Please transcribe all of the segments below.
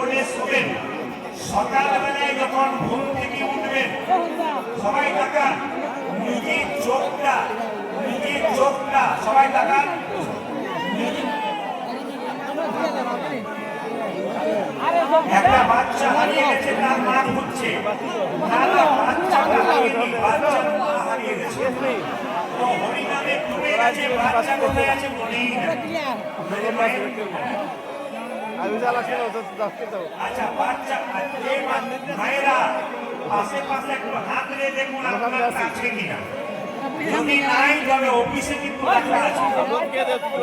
করে শোবেন, সকালবেলায় যখন ঘুম থেকে উঠবেন, সবাই তাকান, নিজের চোখটা সবাই তাকান, একটা বাচ্চা হারিয়ে গেছে, তার মা খুঁজছে, বাচ্চাটা হারিয়ে গেছে, তো হরিনামে ডুবে গেছে, বাচ্চা কোথায় আছে মনেই আচ্ছা বাচ্চা মায়েরা আশেপাশে একটু হাত দিয়ে দেখুন আপনার কাছে কিনা, যদি নাই তবে অফিসে কিন্তু রাখা আছে,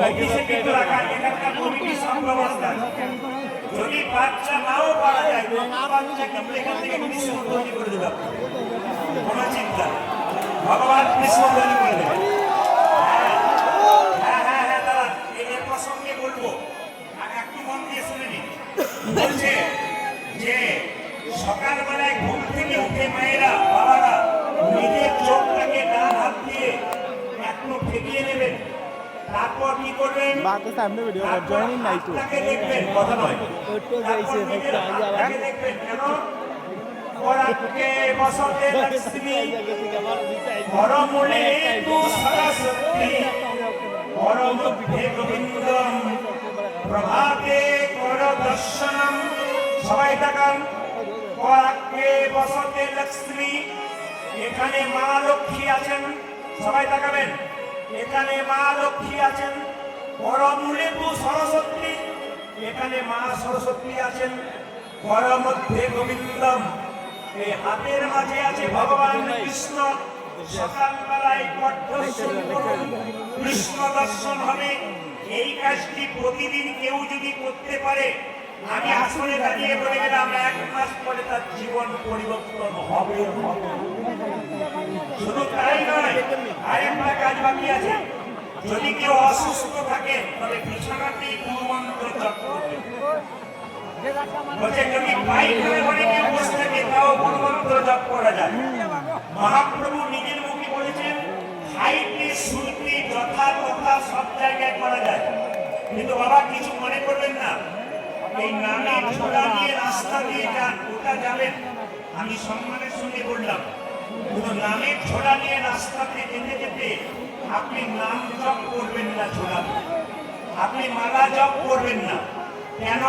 অফিসে কিন্তু রাখা এখানকার কমিটি সব ব্যবস্থা আছে। যদি বাচ্চা নাও পাওয়া যায় বাচ্চা কিন্তু এখান থেকে কৃষ্ণ তৈরি করে দেবে, কোনো চিন্তা ভগবান কৃষ্ণ তৈরি করে দেবে। হ্যাঁ দাদা এর প্রসঙ্গে বলবো, একটু মন দিয়ে শুনে নিন। বলছে যে সকালবেলায় ঘুম থেকে উঠে মায়েরা বাবারা নিজের চোখটাকে ডান হাত দিয়ে একটু ঠেকিয়ে নেবেন, তারপর কি করবেন, দেখবেন কথা নয়, দেখবেন কেন পরাকে বসতে লক্ষ্মী পরমূলে তু সরস্বতী পরমধ্যে গোবিন্দম প্রভাতে কর দর্শনম। সবাই তাকান, পরাকে বসতে লক্ষ্মী, এখানে মা লক্ষ্মী আছেন, সবাই তাকাবেন, এখানে মা লক্ষ্মী আছেন, পরমূলে তু সরস্বতী, এখানে মা সরস্বতী আছেন, পরমধ্যে গোবিন্দম, এই হাতের মাঝে আছে ভগবান কৃষ্ণ। সকালবেলায় কৃষ্ণ দর্শন হবে। এই কাজটি প্রতিদিন কেউ যদি করতে পারে, আমি আসলে দাঁড়িয়ে বলে গেলাম 1 মাস পরে তার জীবন পরিবর্তন হবে। শুধু তাই নয়, আরেকটা কাজ বাকি আছে। যদি কেউ অসুস্থ থাকে তবে বিছানাতেই গুরুমন্ত্র জপ করবে। বলছে যদি পায়খানা করে কেউ বসে থাকে তাও গুরুমন্ত্র জপ করা যায়। মহাপ্রভু নিজের মুখে বলেছেন খাইতে শুনতে যথা তথা সব জায়গায় করা যায়, কিন্তু বাবা কিছু মনে করবেন না, এই নামের ছোড়া দিয়ে রাস্তা দিয়ে যান, ওটা যাবেন, আমি সম্মানের সঙ্গে বললাম, কিন্তু নামের ছোড়া নিয়ে রাস্তাতে যেতে যেতে আপনি নাম জপ করবেন না, ছোড়া আপনি মালা জপ করবেন না। কেন?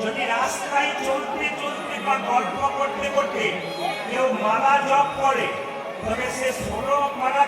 যদি রাস্তায় চলতে চলতে বা গল্প করতে করতে কেউ মালা জপ করে, তবে সে 16 মালা